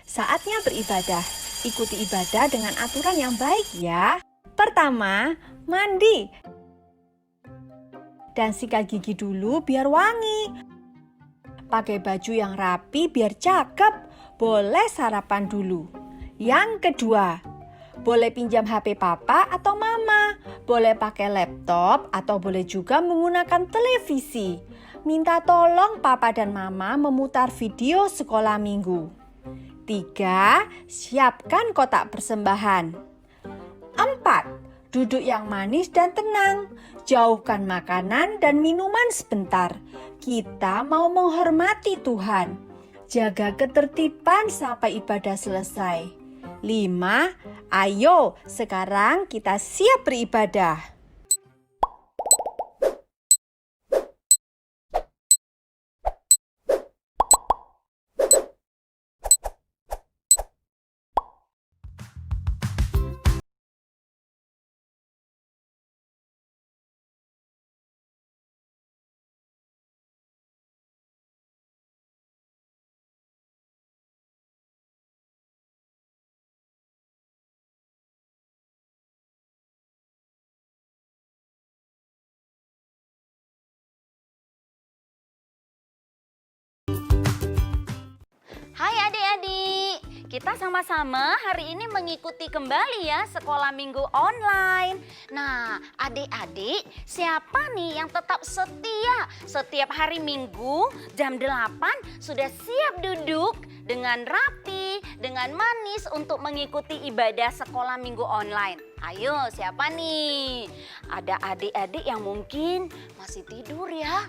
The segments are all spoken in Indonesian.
Saatnya beribadah. Ikuti ibadah dengan aturan yang baik ya. Pertama, mandi. Dan sikat gigi dulu biar wangi. Pakai baju yang rapi biar cakep. Boleh sarapan dulu. Yang kedua, boleh pinjam HP papa atau mama. Boleh pakai laptop atau boleh juga menggunakan televisi. Minta tolong papa dan mama memutar video sekolah minggu. 3. Siapkan kotak persembahan. 4. Duduk yang manis dan tenang. Jauhkan makanan dan minuman sebentar. Kita mau menghormati Tuhan. Jaga ketertiban sampai ibadah selesai. 5. Ayo, sekarang kita siap beribadah. Hai adik-adik, kita sama-sama hari ini mengikuti kembali ya sekolah minggu online. Nah adik-adik, siapa nih yang tetap setia setiap hari minggu jam 8 sudah siap duduk dengan rapi, dengan manis untuk mengikuti ibadah sekolah minggu online? Ayo siapa nih? Ada adik-adik yang mungkin masih tidur ya.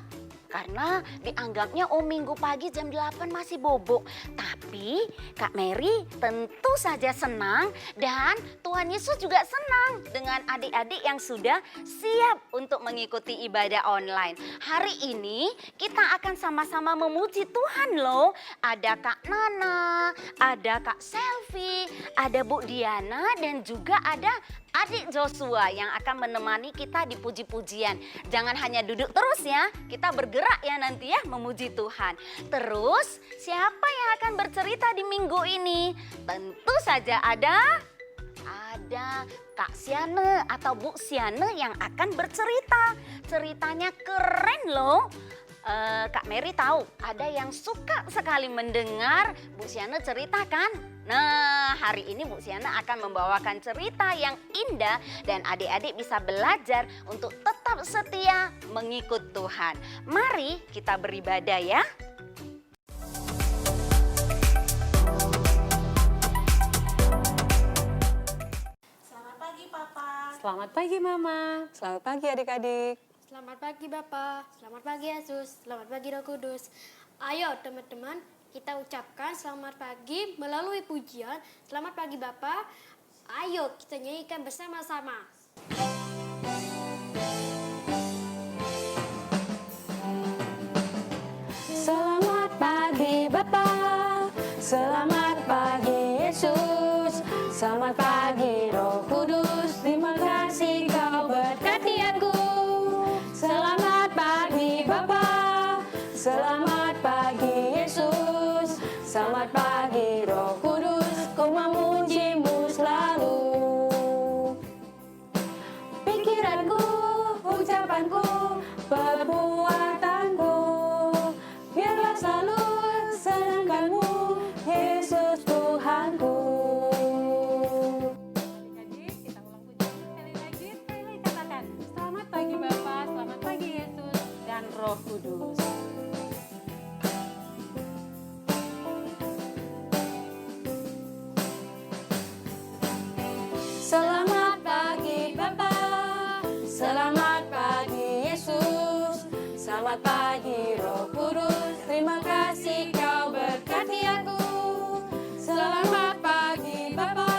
Karena dianggapnya minggu pagi jam 8 masih bobo. Tapi Kak Mary tentu saja senang dan Tuhan Yesus juga senang dengan adik-adik yang sudah siap untuk mengikuti ibadah online. Hari ini kita akan sama-sama memuji Tuhan loh. Ada Kak Nana, ada Kak Selvi, ada Bu Diana dan juga ada adik Joshua yang akan menemani kita di puji-pujian. Jangan hanya duduk terus ya, kita bergerak ya nanti ya memuji Tuhan. Terus siapa yang akan bercerita di minggu ini? Tentu saja ada Kak Siane atau Bu Siane yang akan bercerita. Ceritanya keren loh. Kak Mary tahu ada yang suka sekali mendengar Bu Siana ceritakan. Nah hari ini Bu Siana akan membawakan cerita yang indah dan adik-adik bisa belajar untuk tetap setia mengikut Tuhan. Mari kita beribadah ya. Selamat pagi Papa. Selamat pagi Mama. Selamat pagi adik-adik. Selamat pagi Bapak. Selamat pagi Yesus. Selamat pagi Roh Kudus. Ayo teman-teman, kita ucapkan selamat pagi melalui pujian. Selamat pagi Bapak. Ayo kita nyanyikan bersama-sama. Selamat pagi Bapa. Selamat pagi Yesus. Selamat pagi Roh Kudus. Terima kasih kau berkati aku. Selamat pagi Bapa. Selamat pagi Yesus. Selamat pagi Roh Kudus. Ku memujimu selalu. Pikiranku, ucapanku, perbuatanku, biarlah selalu senangkanmu, Yesus Tuhanku. Adik-adik, kita ulang pujian sekali lagi katakan, selamat pagi Bapa, selamat pagi Yesus dan Roh Kudus. Selamat pagi Bapa, selamat pagi Yesus, selamat pagi Roh Kudus, terima kasih kau berkati aku. Selamat pagi Bapa,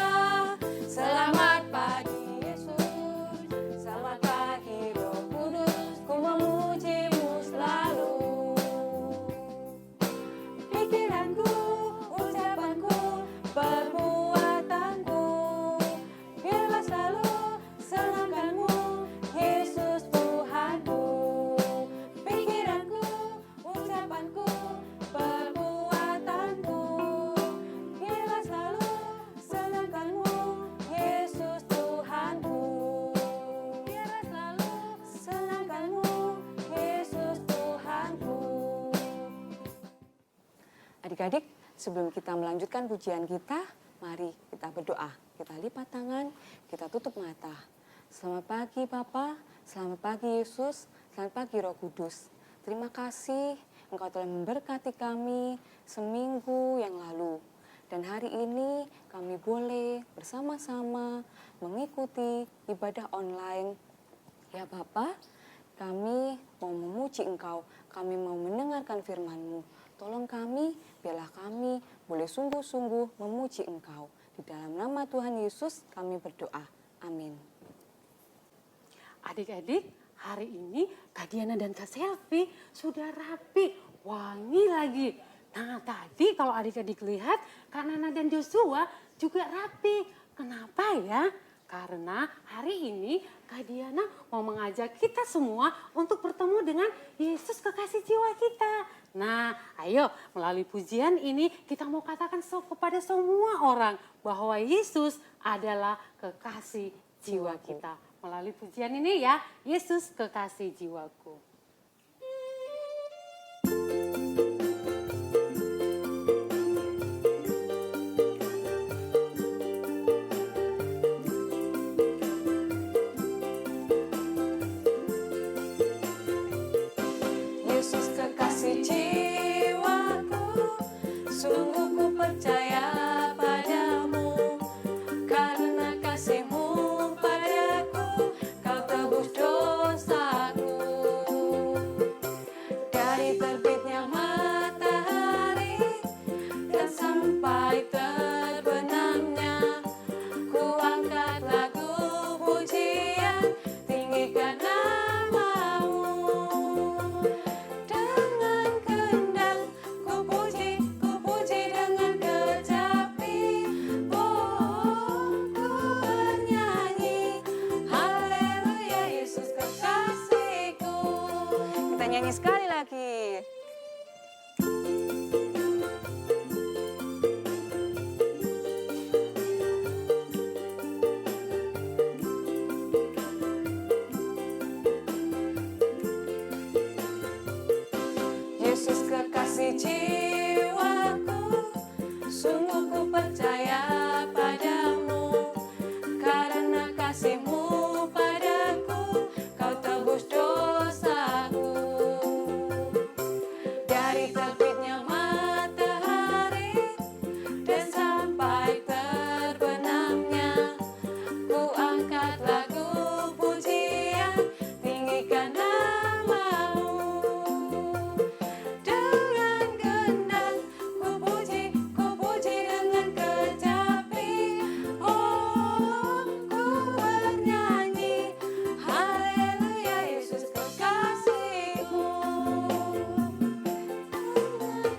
selamat pagi Yesus, selamat pagi Roh Kudus, ku memujimu selalu. Pikiranku, ucapanku, perbuatanku, biarlah selalu senangkanmu, Yesus Tuhanku. Pikiranku, ucapanku, perbuatanku, Adik-adik, sebelum kita melanjutkan pujian kita, mari kita berdoa. Kita lipat tangan, kita tutup mata. Selamat pagi Bapa, selamat pagi Yesus, selamat pagi Roh Kudus. Terima kasih Engkau telah memberkati kami seminggu yang lalu. Dan hari ini kami boleh bersama-sama mengikuti ibadah online. Ya Bapa, kami mau memuji Engkau, kami mau mendengarkan firman-Mu. Tolong kami, biarlah kami boleh sungguh-sungguh memuji Engkau. Di dalam nama Tuhan Yesus kami berdoa. Amin. Adik-adik, hari ini Kak Diana dan Kak Selvi sudah rapi, wangi lagi. Nah tadi kalau adik-adik lihat, Kak Nana dan Joshua juga rapi. Kenapa ya? Karena hari ini Kak Diana mau mengajak kita semua untuk bertemu dengan Yesus kekasih jiwa kita. Nah, ayo melalui pujian ini kita mau katakan kepada semua orang bahwa Yesus adalah kekasih jiwa kita. Melalui pujian ini ya, Yesus kekasih jiwaku. Yesus kekasih jiwaku, sungguh ku percaya padamu. Karena kasih-Mu padaku, Kau tebus dosaku. Dari terbitnya matahari dan sampai terbenamnya, ku angkat lagu pujian, tinggikan nama-Mu. Dengan kendang ku puji dengan kecapi. Oh, ku bernyanyi, haleluya Yesus kekasihku. Kita nyanyi sekali lagi. Yesus kekasih jiwaku, sungguh ku percaya padamu. Karena kasih-Mu padaku, Kau tebus dosaku. Dari terbitnya matahari dan sampai terbenamnya, ku angkat lagu pujian, tinggikan nama-Mu. Dengan kendang ku puji dengan kecapi. Oh, ku bernyanyi, haleluya Yesus kekasihku.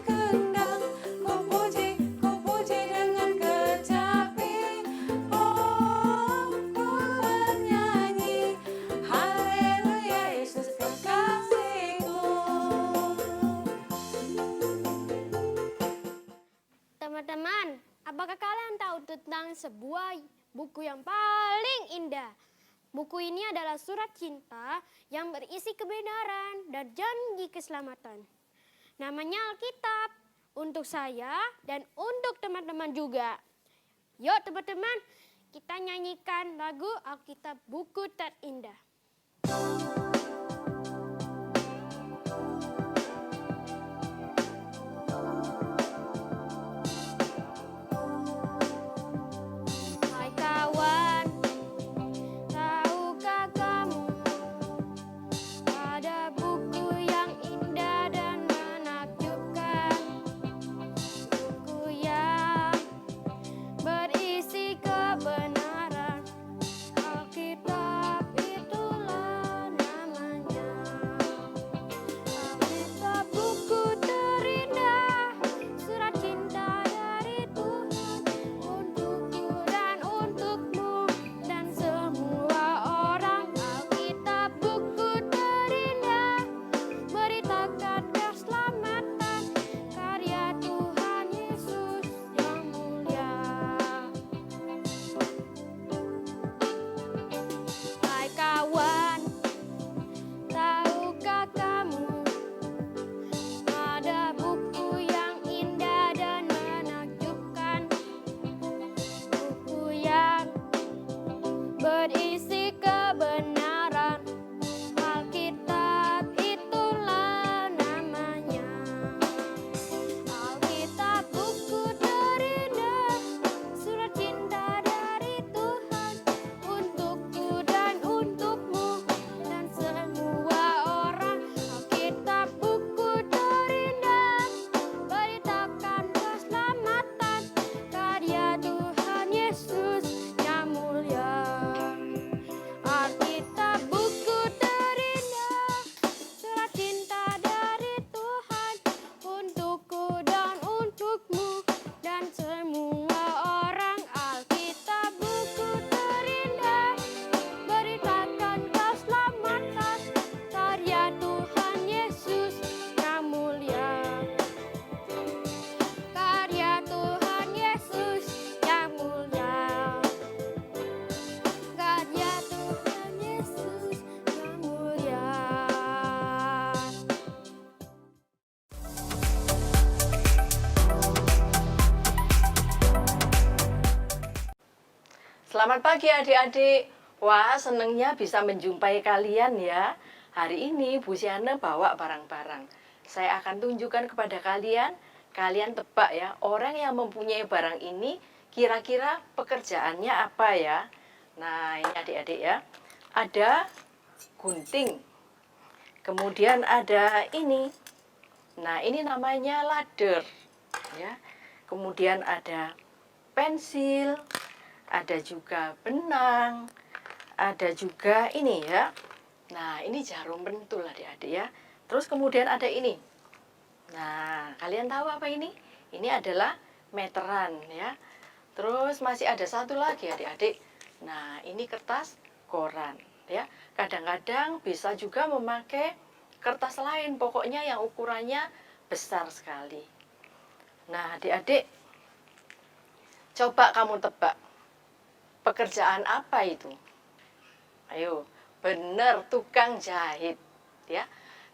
Dengan kendang ku puji dengan kecapi. Oh, ku bernyanyi, haleluya Yesus kekasihku. Teman-teman, apakah kalian tahu tentang sebuah buku yang paling indah? Buku ini adalah surat cinta yang berisi kebenaran dan janji keselamatan. Namanya Alkitab. Untuk saya dan untuk teman-teman juga. Yuk teman-teman, kita nyanyikan lagu Alkitab buku terindah. Hai kawan, tahukah kamu ada buku yang indah dan menakjubkan, buku yang berisi kebenaran. Alkitab itu Selamat pagi adik-adik. Wah, senengnya bisa menjumpai kalian ya. Hari ini Bu Siana bawa barang-barang. Saya akan tunjukkan kepada kalian. Kalian tebak ya, orang yang mempunyai barang ini kira-kira pekerjaannya apa ya. Nah, ini adik-adik ya. Ada gunting. Kemudian ada ini. Nah, ini namanya ladder ya. Kemudian ada pensil, ada juga benang, ada juga ini ya. Nah, ini jarum pentul adik-adik ya. Terus kemudian ada ini. Nah, kalian tahu apa ini? Ini adalah meteran ya. Terus masih ada satu lagi adik-adik. Nah, ini kertas koran ya. Kadang-kadang bisa juga memakai kertas lain, pokoknya yang ukurannya besar sekali. Nah, adik-adik, coba kamu tebak. Pekerjaan apa itu? Ayo, benar, tukang jahit ya.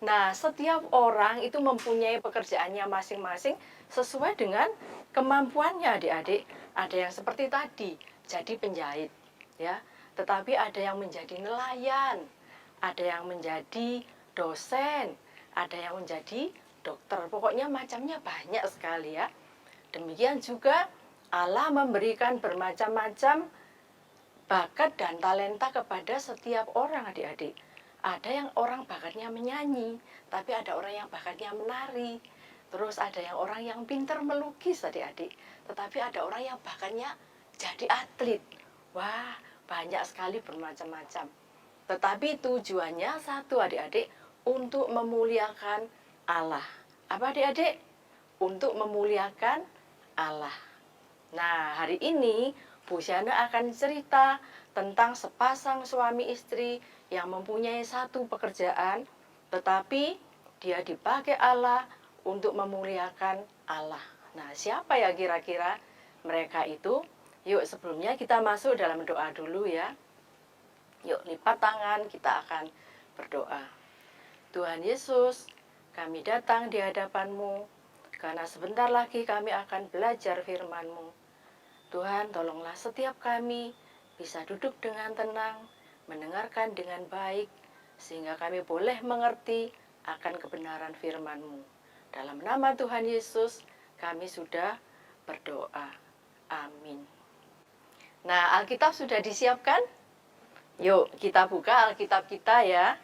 Nah, setiap orang itu mempunyai pekerjaannya masing-masing sesuai dengan kemampuannya adik-adik. Ada yang seperti tadi, jadi penjahit ya. Tetapi ada yang menjadi nelayan, ada yang menjadi dosen, ada yang menjadi dokter. Pokoknya macamnya banyak sekali ya. Demikian juga Allah memberikan bermacam-macam bakat dan talenta kepada setiap orang adik-adik. Ada yang orang bakatnya menyanyi, tapi ada orang yang bakatnya menari. Terus ada yang orang yang pintar melukis adik-adik. Tetapi ada orang yang bakatnya jadi atlet. Wah, banyak sekali bermacam-macam. Tetapi tujuannya satu adik-adik, untuk memuliakan Allah. Apa adik-adik? Untuk memuliakan Allah. Nah, hari ini Bu Siana akan cerita tentang sepasang suami istri yang mempunyai satu pekerjaan, tetapi dia dipakai Allah untuk memuliakan Allah. Nah, siapa ya kira-kira mereka itu? Yuk, sebelumnya kita masuk dalam doa dulu ya. Yuk, lipat tangan, kita akan berdoa. Tuhan Yesus, kami datang di hadapan-Mu, karena sebentar lagi kami akan belajar firman-Mu. Tuhan, tolonglah setiap kami bisa duduk dengan tenang, mendengarkan dengan baik, sehingga kami boleh mengerti akan kebenaran firman-Mu. Dalam nama Tuhan Yesus, kami sudah berdoa. Amin. Nah, Alkitab sudah disiapkan? Yuk, kita buka Alkitab kita ya.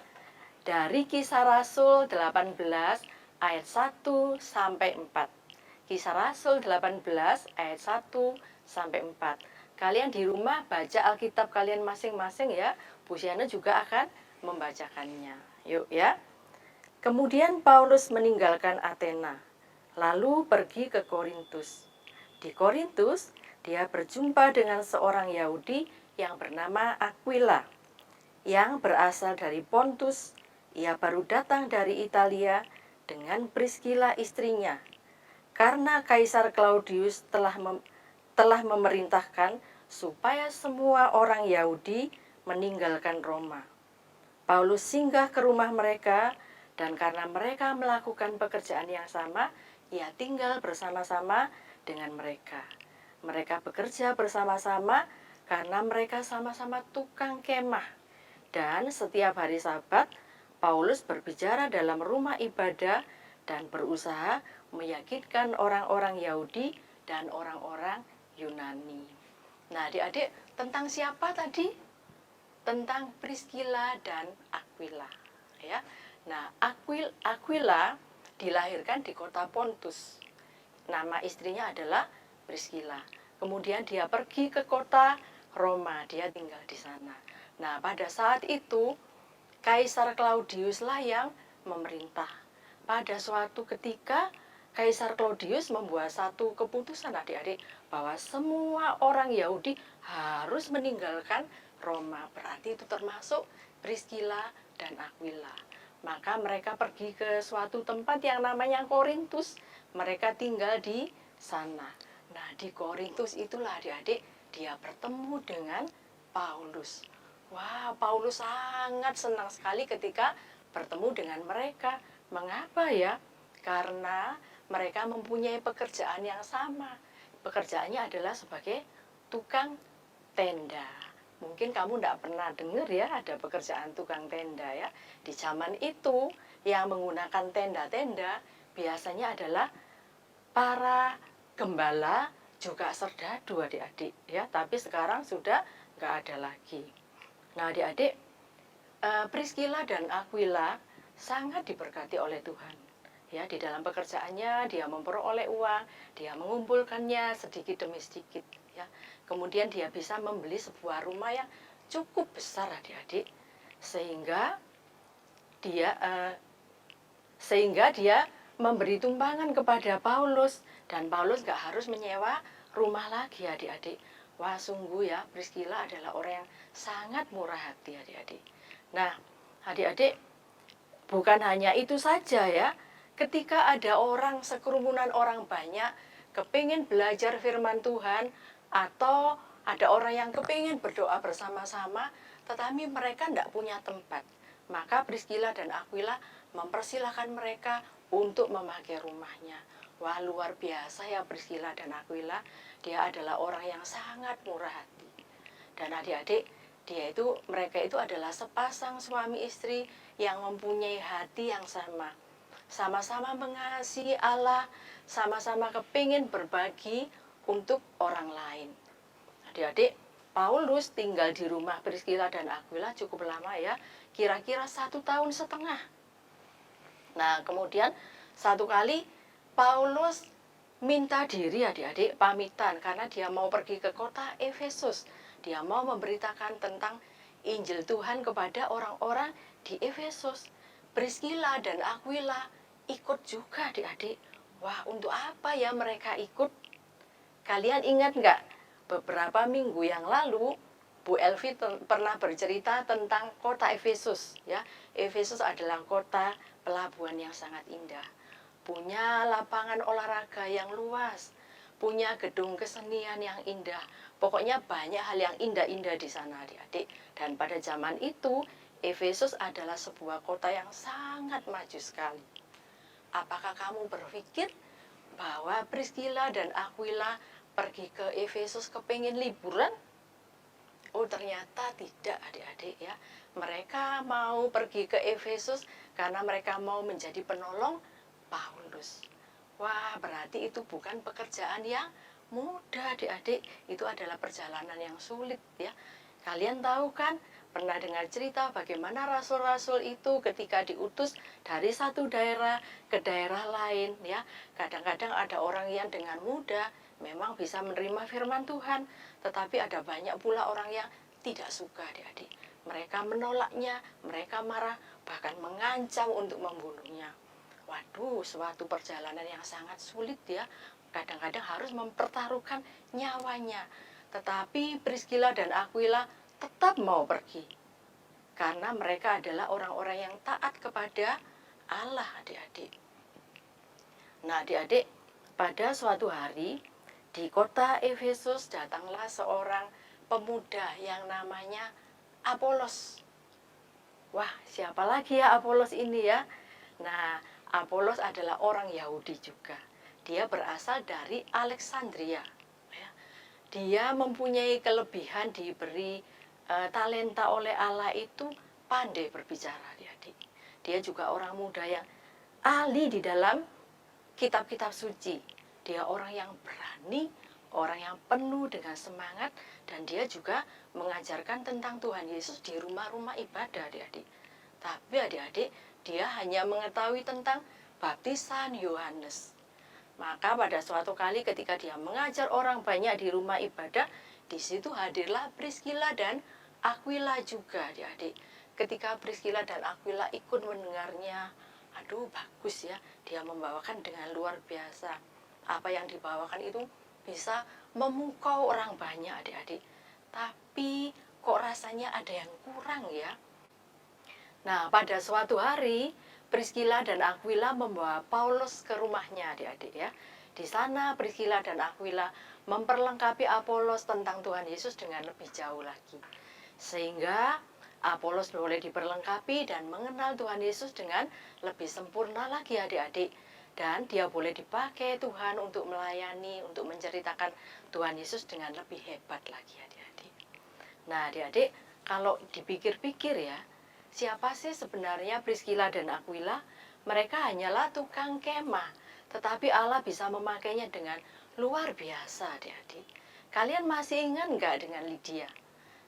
Dari Kisah Rasul 18 ayat 1 sampai 4. Kisah Rasul 18 ayat 1 sampai 4. Kalian di rumah baca Alkitab kalian masing-masing ya. Bu Siana juga akan membacakannya. Yuk ya. Kemudian Paulus meninggalkan Athena, lalu pergi ke Korintus. Di Korintus, dia berjumpa dengan seorang Yahudi yang bernama Aquila, yang berasal dari Pontus. Ia baru datang dari Italia dengan Priscilla istrinya, karena Kaisar Claudius telah memerintahkan supaya semua orang Yahudi meninggalkan Roma. Paulus singgah ke rumah mereka, dan karena mereka melakukan pekerjaan yang sama, ia tinggal bersama-sama dengan mereka. Mereka bekerja bersama-sama karena mereka sama-sama tukang kemah. Dan setiap hari Sabat, Paulus berbicara dalam rumah ibadah dan berusaha meyakinkan orang-orang Yahudi dan orang-orang Yunani. Nah, adik-adik, tentang siapa tadi? Tentang Priscilla dan Aquila. Ya. Nah, Aquila dilahirkan di kota Pontus. Nama istrinya adalah Priscilla. Kemudian dia pergi ke kota Roma, dia tinggal di sana. Nah, pada saat itu Kaisar Claudius lah yang memerintah. Pada suatu ketika Kaisar Claudius membuat satu keputusan adik-adik bahwa semua orang Yahudi harus meninggalkan Roma. Berarti itu termasuk Priscilla dan Aquila. Maka mereka pergi ke suatu tempat yang namanya Korintus. Mereka tinggal di sana. Nah, di Korintus itulah adik-adik dia bertemu dengan Paulus. Wah, Paulus sangat senang sekali ketika bertemu dengan mereka. Mengapa ya? Karena mereka mempunyai pekerjaan yang sama. Pekerjaannya adalah sebagai tukang tenda. Mungkin kamu tidak pernah dengar ya ada pekerjaan tukang tenda ya. Di zaman itu yang menggunakan tenda-tenda biasanya adalah para gembala, juga serdadu adik-adik ya. Tapi sekarang sudah nggak ada lagi. Nah adik-adik, Priscilla dan Aquila sangat diberkati oleh Tuhan. Ya, di dalam pekerjaannya dia memperoleh uang, dia mengumpulkannya sedikit demi sedikit. Ya, kemudian dia bisa membeli sebuah rumah yang cukup besar adik-adik, sehingga dia memberi tumpangan kepada Paulus, dan Paulus nggak harus menyewa rumah lagi adik-adik. Wah sungguh ya, Priscilla adalah orang yang sangat murah hati adik-adik. Nah adik-adik, bukan hanya itu saja ya. Ketika ada orang, sekerumunan orang banyak kepingin belajar firman Tuhan, atau ada orang yang kepingin berdoa bersama-sama, tetapi mereka tidak punya tempat, maka Priscilla dan Aquila mempersilahkan mereka untuk memakai rumahnya. Wah luar biasa ya Priscilla dan Aquila, dia adalah orang yang sangat murah hati. Dan adik-adik, mereka itu adalah sepasang suami istri yang mempunyai hati yang sama. Sama-sama mengasihi Allah, sama-sama kepingin berbagi untuk orang lain. Adik-adik, Paulus tinggal di rumah Priscilla dan Aquila cukup lama ya, kira-kira 1,5 tahun. Nah, kemudian satu kali Paulus minta diri adik-adik, pamitan, karena dia mau pergi ke kota Efesus. Dia mau memberitakan tentang Injil Tuhan kepada orang-orang di Efesus. Priscilla dan Aquila ikut juga adik-adik. Wah, untuk apa ya mereka ikut? Kalian ingat nggak? Beberapa minggu yang lalu, Bu Elvi pernah bercerita tentang kota Efesus. Ya, Efesus adalah kota pelabuhan yang sangat indah. Punya lapangan olahraga yang luas, punya gedung kesenian yang indah. Pokoknya banyak hal yang indah-indah di sana adik-adik. Dan pada zaman itu, Efesus adalah sebuah kota yang sangat maju sekali. Apakah kamu berpikir bahwa Priscilla dan Aquila pergi ke Efesus kepingin liburan? Oh ternyata tidak adik-adik ya. Mereka mau pergi ke Efesus karena mereka mau menjadi penolong Paulus. Wah berarti itu bukan pekerjaan yang mudah adik-adik. Itu adalah perjalanan yang sulit ya. Kalian tahu kan? Pernah dengar cerita bagaimana rasul-rasul itu ketika diutus dari satu daerah ke daerah lain ya. Kadang-kadang ada orang yang dengan mudah memang bisa menerima firman Tuhan, tetapi ada banyak pula orang yang tidak suka adik-adik. Mereka menolaknya, mereka marah, bahkan mengancam untuk membunuhnya. Waduh, suatu perjalanan yang sangat sulit ya. Kadang-kadang harus mempertaruhkan nyawanya. Tetapi Priscilla dan Aquila tetap mau pergi. Karena mereka adalah orang-orang yang taat kepada Allah adik-adik. Nah adik-adik, pada suatu hari di kota Efesus datanglah seorang pemuda yang namanya Apolos. Wah, siapa lagi ya Apolos ini ya? Nah, Apolos adalah orang Yahudi juga. Dia berasal dari Alexandria. Ya. Dia mempunyai kelebihan, diberi talenta oleh Allah itu pandai berbicara adik-adik. Dia juga orang muda yang ahli di dalam kitab-kitab suci. Dia orang yang berani, orang yang penuh dengan semangat, dan dia juga mengajarkan tentang Tuhan Yesus di rumah-rumah ibadah adik-adik. Tapi adik-adik, dia hanya mengetahui tentang baptisan Yohanes. Maka pada suatu kali ketika dia mengajar orang banyak di rumah ibadah, di situ hadirlah Priscilla dan Aquila juga adik-adik. Ketika Priscilla dan Aquila ikut mendengarnya, aduh bagus ya, dia membawakan dengan luar biasa. Apa yang dibawakan itu bisa memukau orang banyak adik-adik. Tapi kok rasanya ada yang kurang ya. Nah pada suatu hari Priscilla dan Aquila membawa Paulus ke rumahnya adik-adik ya. Di sana Priscilla dan Aquila memperlengkapi Apolos tentang Tuhan Yesus dengan lebih jauh lagi. Sehingga Apolos boleh diperlengkapi dan mengenal Tuhan Yesus dengan lebih sempurna lagi adik-adik. Dan dia boleh dipakai Tuhan untuk melayani, untuk menceritakan Tuhan Yesus dengan lebih hebat lagi adik-adik. Nah, adik-adik, kalau dipikir-pikir ya, siapa sih sebenarnya Priscilla dan Aquila? Mereka hanyalah tukang kemah, tetapi Allah bisa memakainya dengan luar biasa, adik-adik. Kalian masih ingat nggak dengan Lydia?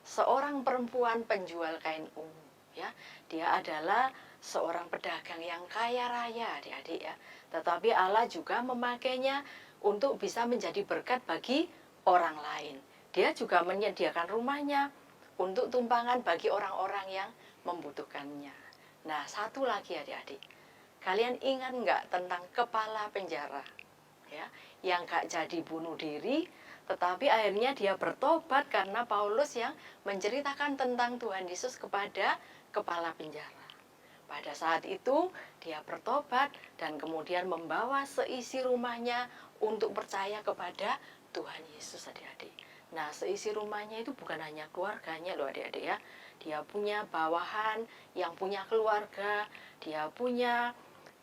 Seorang perempuan penjual kain ungu, ya. Dia adalah seorang pedagang yang kaya raya, adik-adik ya. Tetapi Allah juga memakainya untuk bisa menjadi berkat bagi orang lain. Dia juga menyediakan rumahnya untuk tumpangan bagi orang-orang yang membutuhkannya. Nah, satu lagi adik-adik, kalian ingat nggak tentang kepala penjara? Ya, yang gak jadi bunuh diri, tetapi akhirnya dia bertobat karena Paulus yang menceritakan tentang Tuhan Yesus kepada kepala penjara. Pada saat itu dia bertobat dan kemudian membawa seisi rumahnya untuk percaya kepada Tuhan Yesus, adik-adik. Nah, seisi rumahnya itu bukan hanya keluarganya loh adik-adik ya. Dia punya bawahan yang punya keluarga, dia punya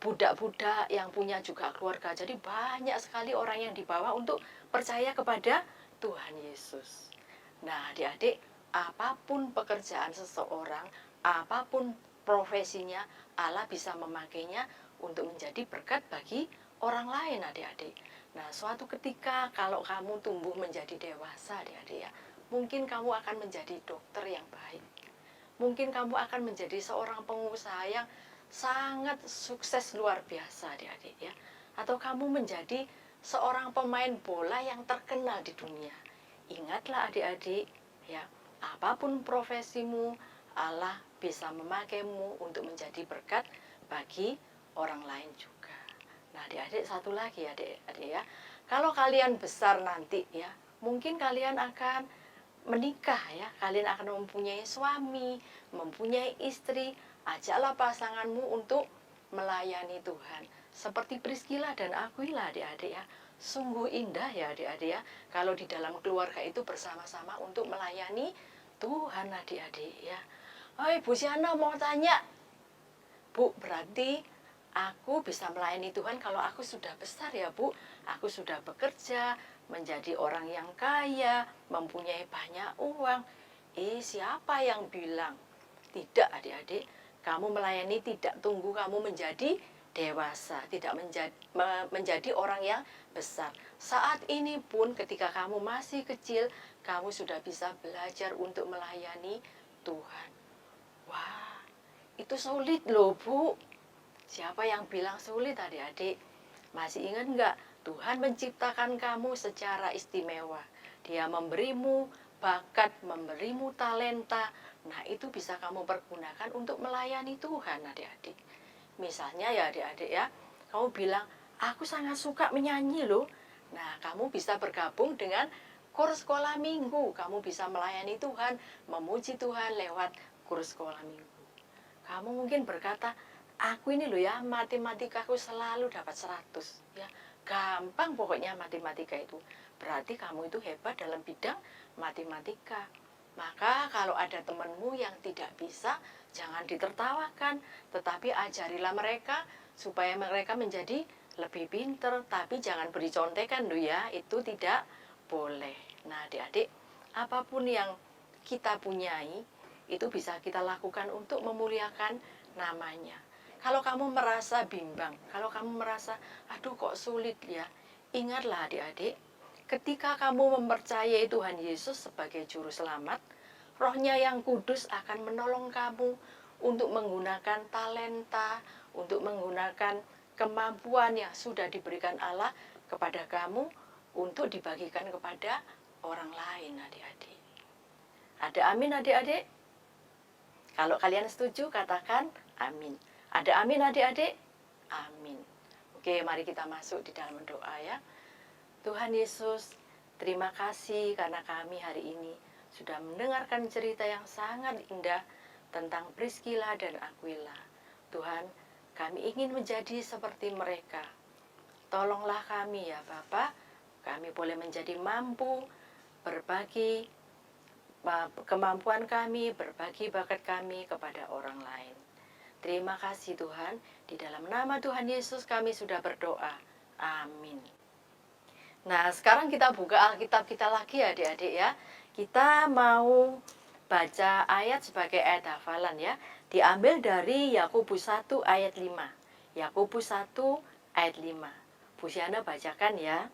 budak-budak yang punya juga keluarga. Jadi banyak sekali orang yang dibawa untuk percaya kepada Tuhan Yesus. Nah, adik-adik, apapun pekerjaan seseorang, apapun profesinya, Allah bisa memakainya untuk menjadi berkat bagi orang lain, adik-adik. Nah, suatu ketika kalau kamu tumbuh menjadi dewasa, adik-adik ya, mungkin kamu akan menjadi dokter yang baik. Mungkin kamu akan menjadi seorang pengusaha yang sangat sukses luar biasa, adik-adik ya. Atau kamu menjadi seorang pemain bola yang terkenal di dunia. Ingatlah adik-adik ya, apapun profesimu, Allah bisa memakaimu untuk menjadi berkat bagi orang lain juga. Nah, adik-adik, satu lagi adik-adik ya. Kalau kalian besar nanti ya, mungkin kalian akan menikah ya. Kalian akan mempunyai suami, mempunyai istri. Ajaklah pasanganmu untuk melayani Tuhan. Seperti Priscilla dan Aquila, adik-adik ya. Sungguh indah ya adik-adik ya. Kalau di dalam keluarga itu bersama-sama untuk melayani Tuhan, adik-adik ya. Oh, Bu Siana mau tanya. Bu, berarti aku bisa melayani Tuhan kalau aku sudah besar ya Bu. Aku sudah bekerja, menjadi orang yang kaya, mempunyai banyak uang. Siapa yang bilang? Tidak adik-adik, kamu melayani tidak tunggu kamu menjadi dewasa, tidak menjadi orang yang besar. Saat ini pun ketika kamu masih kecil, kamu sudah bisa belajar untuk melayani Tuhan. Wah, itu sulit loh Bu. Siapa yang bilang sulit adik-adik? Masih ingat nggak? Tuhan menciptakan kamu secara istimewa. Dia memberimu bakat, memberimu talenta. Nah, itu bisa kamu pergunakan untuk melayani Tuhan, adik-adik. Misalnya ya adik-adik ya, kamu bilang, aku sangat suka menyanyi loh. Nah, kamu bisa bergabung dengan kurs sekolah minggu. Kamu bisa melayani Tuhan, memuji Tuhan lewat kurs sekolah minggu. Kamu mungkin berkata, aku ini loh ya, matematikaku selalu dapat 100 ya. Gampang pokoknya matematika itu. Berarti kamu itu hebat dalam bidang matematika. Maka kalau ada temanmu yang tidak bisa, jangan ditertawakan, tetapi ajarilah mereka supaya mereka menjadi lebih pinter. Tapi jangan beri contekan loh ya, itu tidak boleh. Nah adik-adik, apapun yang kita punyai, itu bisa kita lakukan untuk memuliakan namanya. Kalau kamu merasa bimbang, kalau kamu merasa, aduh kok sulit ya, ingatlah adik-adik, ketika kamu mempercayai Tuhan Yesus sebagai juru selamat, Roh-Nya yang kudus akan menolong kamu untuk menggunakan talenta, untuk menggunakan kemampuan yang sudah diberikan Allah kepada kamu untuk dibagikan kepada orang lain, adik-adik. Ada amin adik-adik? Kalau kalian setuju, katakan amin. Ada amin adik-adik? Amin. Oke, mari kita masuk di dalam doa ya. Tuhan Yesus, terima kasih karena kami hari ini sudah mendengarkan cerita yang sangat indah tentang Priscilla dan Aquila. Tuhan, kami ingin menjadi seperti mereka. Tolonglah kami ya Bapa, kami boleh menjadi mampu berbagi kemampuan kami, berbagi bakat kami kepada orang lain. Terima kasih Tuhan, di dalam nama Tuhan Yesus kami sudah berdoa. Amin. Nah, sekarang kita buka Alkitab kita lagi adik-adik ya. Kita mau baca ayat sebagai ayat hafalan ya. Diambil dari Yakobus 1 ayat 5. Yakobus 1 ayat 5. Bu Siana bacakan ya.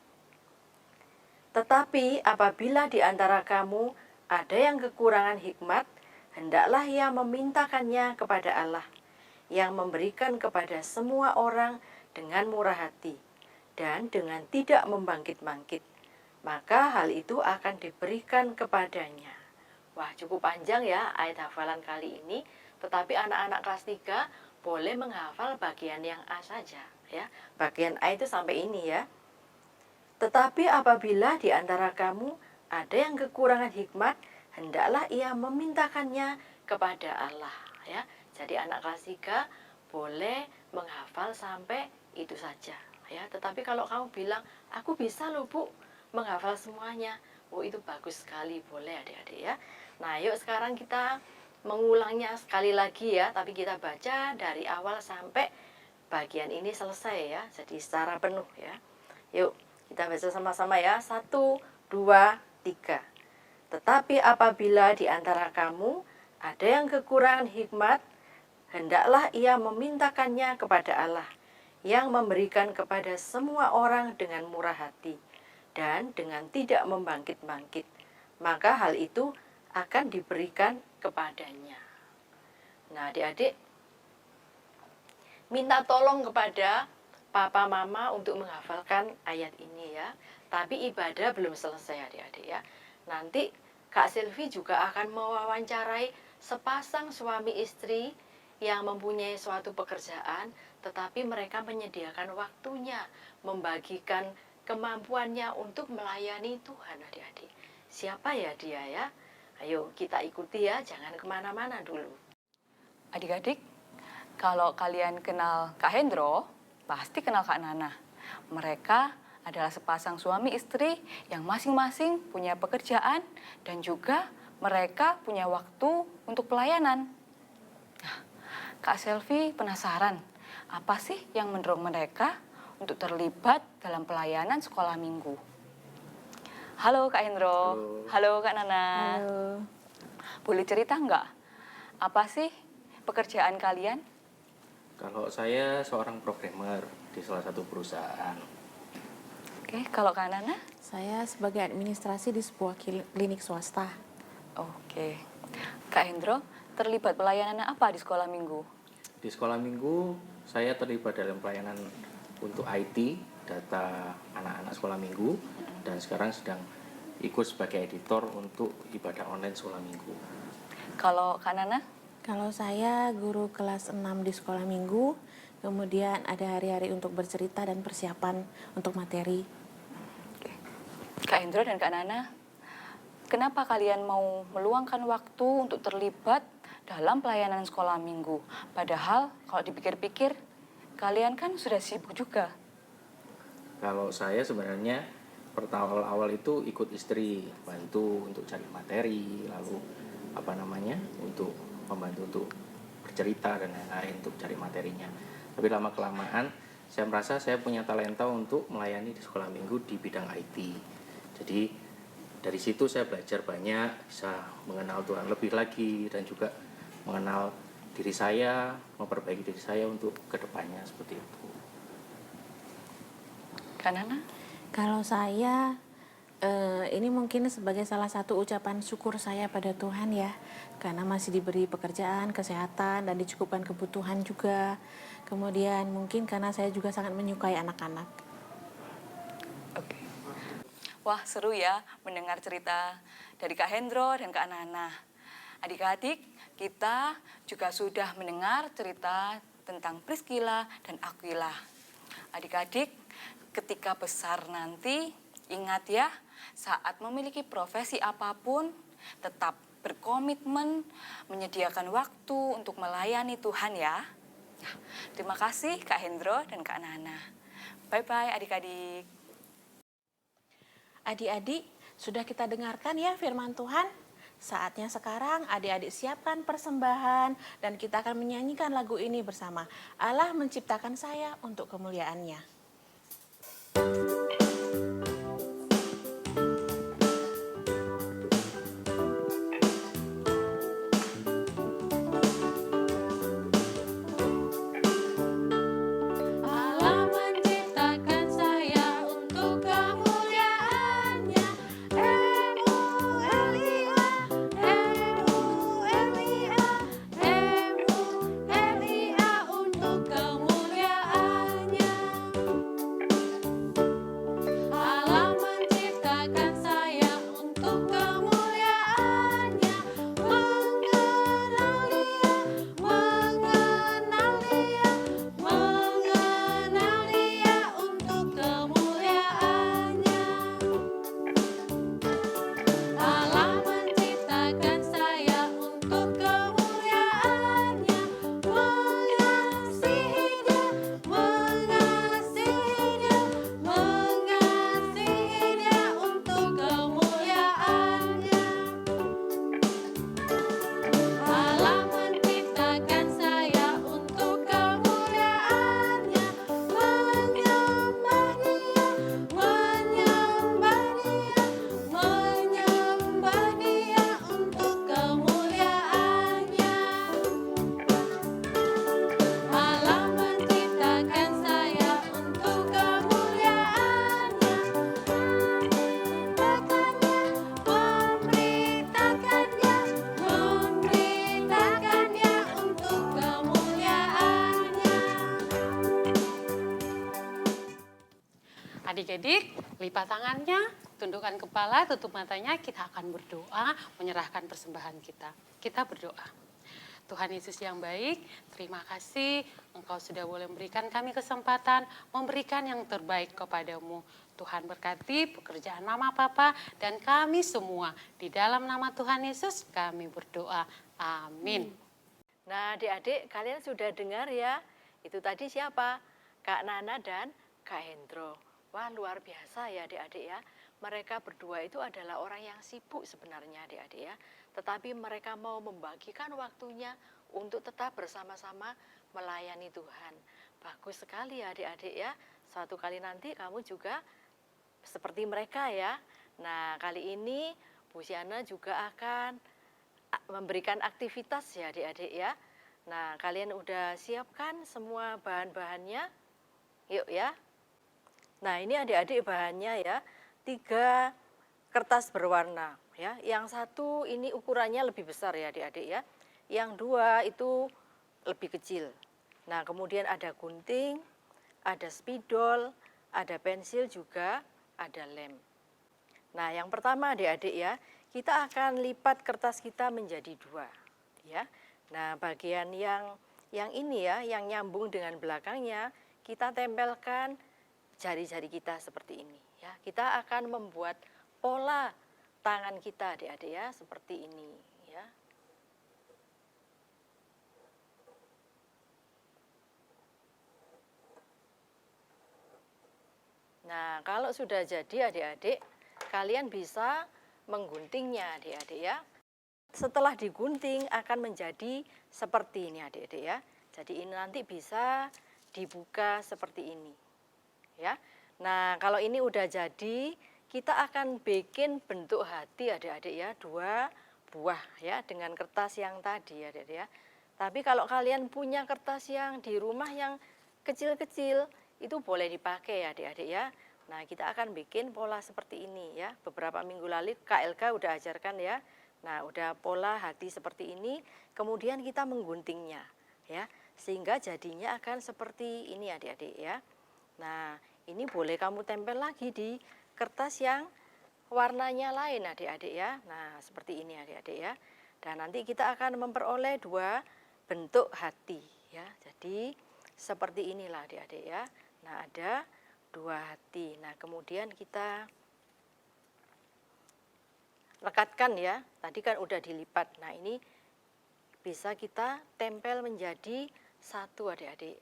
Tetapi apabila di antara kamu ada yang kekurangan hikmat, hendaklah ia memintakannya kepada Allah, yang memberikan kepada semua orang dengan murah hati dan dengan tidak membangkit-bangkit. Maka hal itu akan diberikan kepadanya. Wah, cukup panjang ya ayat hafalan kali ini, tetapi anak-anak kelas 3 boleh menghafal bagian yang A saja ya. Bagian A itu sampai ini ya. Tetapi apabila di antara kamu ada yang kekurangan hikmat, hendaklah ia memintakannya kepada Allah ya. Jadi anak kelas 3 boleh menghafal sampai itu saja ya. Tetapi kalau kamu bilang, aku bisa loh Bu menghafal semuanya, oh itu bagus sekali, boleh adik-adik ya. Nah yuk sekarang kita mengulangnya sekali lagi ya, tapi kita baca dari awal sampai bagian ini selesai ya, jadi secara penuh ya. Yuk kita baca sama-sama ya, 1, 2, 3. Tetapi apabila di antara kamu ada yang kekurangan hikmat, hendaklah ia memintakannya kepada Allah, yang memberikan kepada semua orang dengan murah hati dan dengan tidak membangkit-bangkit. Maka hal itu akan diberikan kepadanya. Nah adik-adik, minta tolong kepada papa mama untuk menghafalkan ayat ini ya. Tapi ibadah belum selesai adik-adik ya. Nanti Kak Silvi juga akan mewawancarai sepasang suami istri yang mempunyai suatu pekerjaan, tetapi mereka menyediakan waktunya, membagikan kemampuannya untuk melayani Tuhan adik-adik. Siapa ya dia ya? Ayo kita ikuti ya, jangan kemana-mana dulu. Adik-adik, kalau kalian kenal Kak Hendro, pasti kenal Kak Nana. Mereka adalah sepasang suami istri yang masing-masing punya pekerjaan dan juga mereka punya waktu untuk pelayanan. Nah, Kak Selvi penasaran, apa sih yang mendorong mereka untuk terlibat dalam pelayanan sekolah minggu? Halo Kak Hendro, halo Kak Nana. Halo. Boleh cerita nggak? Apa sih pekerjaan kalian? Kalau saya seorang programmer di salah satu perusahaan. Oke, kalau Kak Nana? Saya sebagai administrasi di sebuah klinik swasta. Oke. Kak Hendro, terlibat pelayanan apa di sekolah minggu? Di sekolah minggu saya terlibat dalam pelayanan untuk IT, data anak-anak sekolah minggu, dan sekarang sedang ikut sebagai editor untuk ibadah online sekolah minggu. Kalau Kak Nana? Kalau saya guru kelas 6 di sekolah minggu, kemudian ada hari-hari untuk bercerita dan persiapan untuk materi. Oke. Kak Hendro dan Kak Nana, kenapa kalian mau meluangkan waktu untuk terlibat dalam pelayanan sekolah minggu? Padahal kalau dipikir-pikir, kalian kan sudah sibuk juga. Kalau saya sebenarnya pertama awal itu ikut istri, bantu untuk cari materi, lalu untuk membantu untuk bercerita dan lain-lain untuk cari materinya. Tapi lama-kelamaan saya merasa saya punya talenta untuk melayani di sekolah minggu di bidang IT. Jadi dari situ saya belajar banyak, bisa mengenal Tuhan lebih lagi dan juga mengenal diri saya, memperbaiki diri saya untuk kedepannya seperti itu. Kak Nana? Kalau saya, ini mungkin sebagai salah satu ucapan syukur saya pada Tuhan ya. Karena masih diberi pekerjaan, kesehatan, dan dicukupkan kebutuhan juga. Kemudian mungkin karena saya juga sangat menyukai anak-anak. Oke. Wah, seru ya mendengar cerita dari Kak Hendro dan Kak Nana. Adik-adik, kita juga sudah mendengar cerita tentang Priscilla dan Aquila. Adik-adik, ketika besar nanti, ingat ya, saat memiliki profesi apapun, tetap berkomitmen menyediakan waktu untuk melayani Tuhan ya. Terima kasih Kak Hendro dan Kak Nana. Bye-bye adik-adik. Adik-adik, sudah kita dengarkan ya firman Tuhan? Saatnya sekarang adik-adik siapkan persembahan dan kita akan menyanyikan lagu ini bersama. Allah menciptakan saya untuk kemuliaan-Nya. Adik-adik, lipat tangannya, tundukkan kepala, tutup matanya, kita akan berdoa, menyerahkan persembahan kita. Kita berdoa. Tuhan Yesus yang baik, terima kasih Engkau sudah boleh memberikan kami kesempatan, memberikan yang terbaik kepadamu. Tuhan berkati pekerjaan Mama Papa dan kami semua. Di dalam nama Tuhan Yesus kami berdoa. Amin. Nah, adik-adik, kalian sudah dengar ya? Itu tadi siapa? Kak Nana dan Kak Hendro. Wah, luar biasa ya adik-adik ya. Mereka berdua itu adalah orang yang sibuk sebenarnya adik-adik ya. Tetapi mereka mau membagikan waktunya untuk tetap bersama-sama melayani Tuhan. Bagus sekali ya adik-adik ya. Suatu kali nanti kamu juga seperti mereka ya. Nah, kali ini Bu Siana juga akan memberikan aktivitas ya adik-adik ya. Nah, kalian udah siapkan semua bahan-bahannya? Yuk ya. Nah, ini adik-adik bahannya ya. 3 kertas berwarna ya. Yang satu ini ukurannya lebih besar ya adik-adik ya. Yang 2 itu lebih kecil. Nah, kemudian ada gunting, ada spidol, ada pensil juga, ada lem. Nah, yang pertama adik-adik ya, kita akan lipat kertas kita menjadi 2 ya. Nah, bagian yang ini ya, yang nyambung dengan belakangnya, kita tempelkan jari-jari kita seperti ini ya. Kita akan membuat pola tangan kita adik-adik ya, seperti ini ya. Nah, kalau sudah jadi adik-adik, kalian bisa mengguntingnya adik-adik ya. Setelah digunting akan menjadi seperti ini adik-adik ya. Jadi ini nanti bisa dibuka seperti ini ya. Nah, kalau ini udah jadi, kita akan bikin bentuk hati adik-adik ya, 2 buah ya dengan kertas yang tadi adik-adik ya. Tapi kalau kalian punya kertas yang di rumah yang kecil-kecil, itu boleh dipakai ya adik-adik ya. Nah, kita akan bikin pola seperti ini ya. Beberapa minggu lalu KLK udah ajarkan ya. Nah, udah pola hati seperti ini, kemudian kita mengguntingnya ya. Sehingga jadinya akan seperti ini adik-adik ya. Nah, ini boleh kamu tempel lagi di kertas yang warnanya lain adik-adik ya. Nah, seperti ini adik-adik ya. Dan nanti kita akan memperoleh 2 bentuk hati ya. Jadi seperti inilah adik-adik ya. Nah, ada 2 hati. Nah, kemudian kita lekatkan ya. Tadi kan udah dilipat. Nah, ini bisa kita tempel menjadi 1 adik-adik.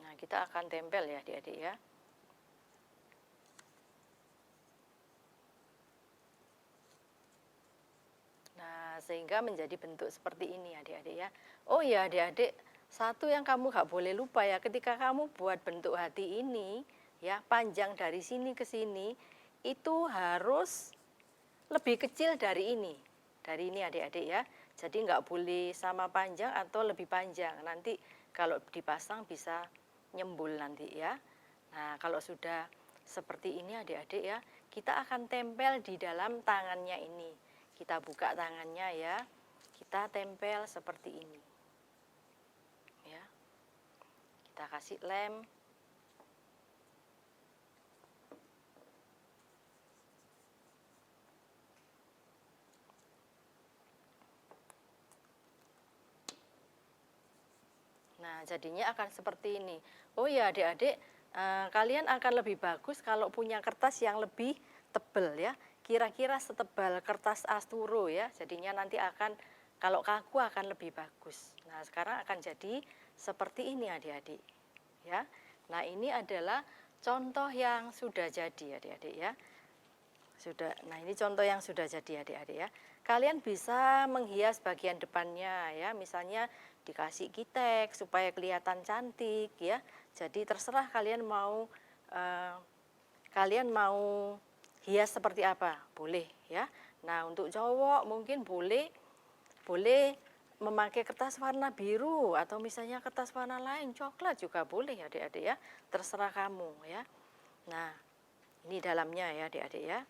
Nah, kita akan tempel ya adik-adik ya. Nah, sehingga menjadi bentuk seperti ini adik-adik ya. Oh ya adik-adik, satu yang kamu gak boleh lupa ya, ketika kamu buat bentuk hati ini ya, panjang dari sini ke sini, itu harus lebih kecil dari ini adik-adik ya. Jadi nggak boleh sama panjang atau lebih panjang, nanti kalau dipasang bisa nyembul nanti ya. Nah, kalau sudah seperti ini adik-adik ya, kita akan tempel di dalam tangannya ini. Kita buka tangannya ya, kita tempel seperti ini ya. Kita kasih lem. Nah, jadinya akan seperti ini. Oh ya adik-adik, kalian akan lebih bagus kalau punya kertas yang lebih tebal ya. Kira-kira setebal kertas asturo ya. Jadinya nanti akan, kalau kaku akan lebih bagus. Nah, sekarang akan jadi seperti ini adik-adik ya. Nah, ini adalah contoh yang sudah jadi adik-adik ya. Nah, ini contoh yang sudah jadi adik-adik ya. Kalian bisa menghias bagian depannya ya, misalnya dikasih kitek supaya kelihatan cantik ya. Jadi terserah kalian mau hias seperti apa, boleh ya. Nah, untuk cowok mungkin boleh memakai kertas warna biru atau misalnya kertas warna lain, coklat juga boleh ya adik-adik ya. Terserah kamu ya. Nah, ini dalamnya ya adik-adik ya.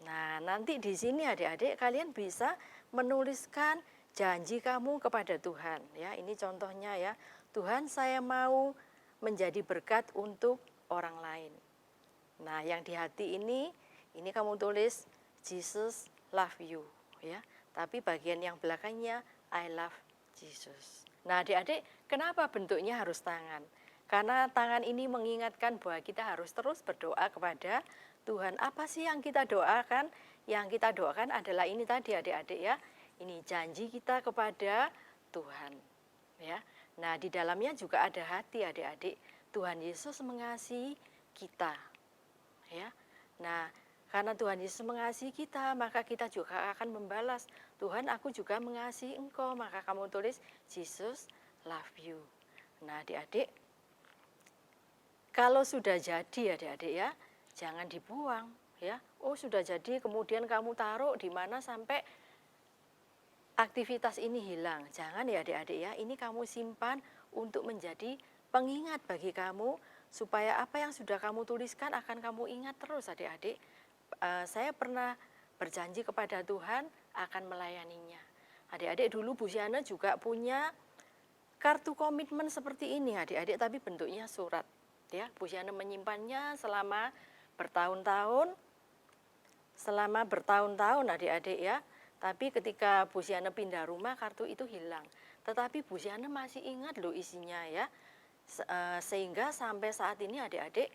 Nah, nanti di sini adik-adik kalian bisa menuliskan janji kamu kepada Tuhan ya. Ini contohnya ya. Tuhan, saya mau menjadi berkat untuk orang lain. Nah, yang di hati ini kamu tulis Jesus love you ya. Tapi bagian yang belakangnya I love Jesus. Nah, adik-adik, kenapa bentuknya harus tangan? Karena tangan ini mengingatkan bahwa kita harus terus berdoa kepada Tuhan. Apa sih yang kita doakan? Yang kita doakan adalah ini tadi adik-adik ya. Ini janji kita kepada Tuhan. Ya. Nah, di dalamnya juga ada hati adik-adik. Tuhan Yesus mengasihi kita. Ya. Nah, karena Tuhan Yesus mengasihi kita, maka kita juga akan membalas. Tuhan, aku juga mengasihi engkau. Maka kamu tulis Jesus love you. Nah, adik-adik, kalau sudah jadi adik-adik ya, jangan dibuang ya. Oh, sudah jadi kemudian kamu taruh di mana sampai aktivitas ini hilang. Jangan ya adik-adik ya. Ini kamu simpan untuk menjadi pengingat bagi kamu supaya apa yang sudah kamu tuliskan akan kamu ingat terus adik-adik. Saya pernah berjanji kepada Tuhan akan melayaninya. Adik-adik, dulu Bu Siana juga punya kartu komitmen seperti ini adik-adik, tapi bentuknya surat. Ya, Bu Siana menyimpannya selama bertahun-tahun adik-adik ya. Tapi ketika Bu Siana pindah rumah, kartu itu hilang. Tetapi Bu Siana masih ingat loh isinya ya. Sehingga sampai saat ini adik-adik,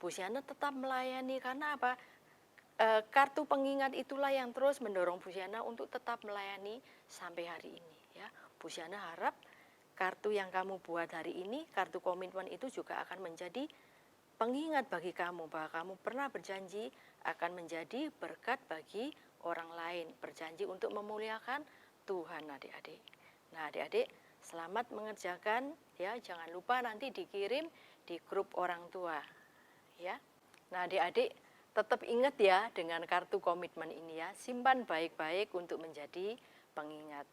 Bu Siana tetap melayani. Karena apa? Kartu pengingat itulah yang terus mendorong Bu Siana untuk tetap melayani sampai hari ini ya. Bu Siana harap kartu yang kamu buat hari ini, kartu komitmen itu juga akan menjadi pengingat bagi kamu bahwa kamu pernah berjanji akan menjadi berkat bagi orang lain, berjanji untuk memuliakan Tuhan adik-adik. Nah, adik-adik, selamat mengerjakan ya, jangan lupa nanti dikirim di grup orang tua ya. Nah, adik-adik, tetap ingat ya dengan kartu komitmen ini ya, simpan baik-baik untuk menjadi pengingat.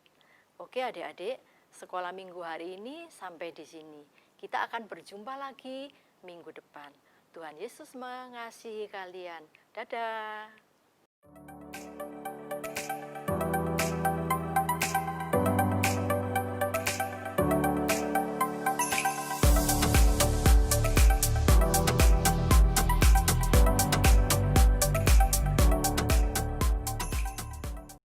Oke adik-adik, sekolah minggu hari ini sampai di sini. Kita akan berjumpa lagi minggu depan. Tuhan Yesus mengasihi kalian. Dadah.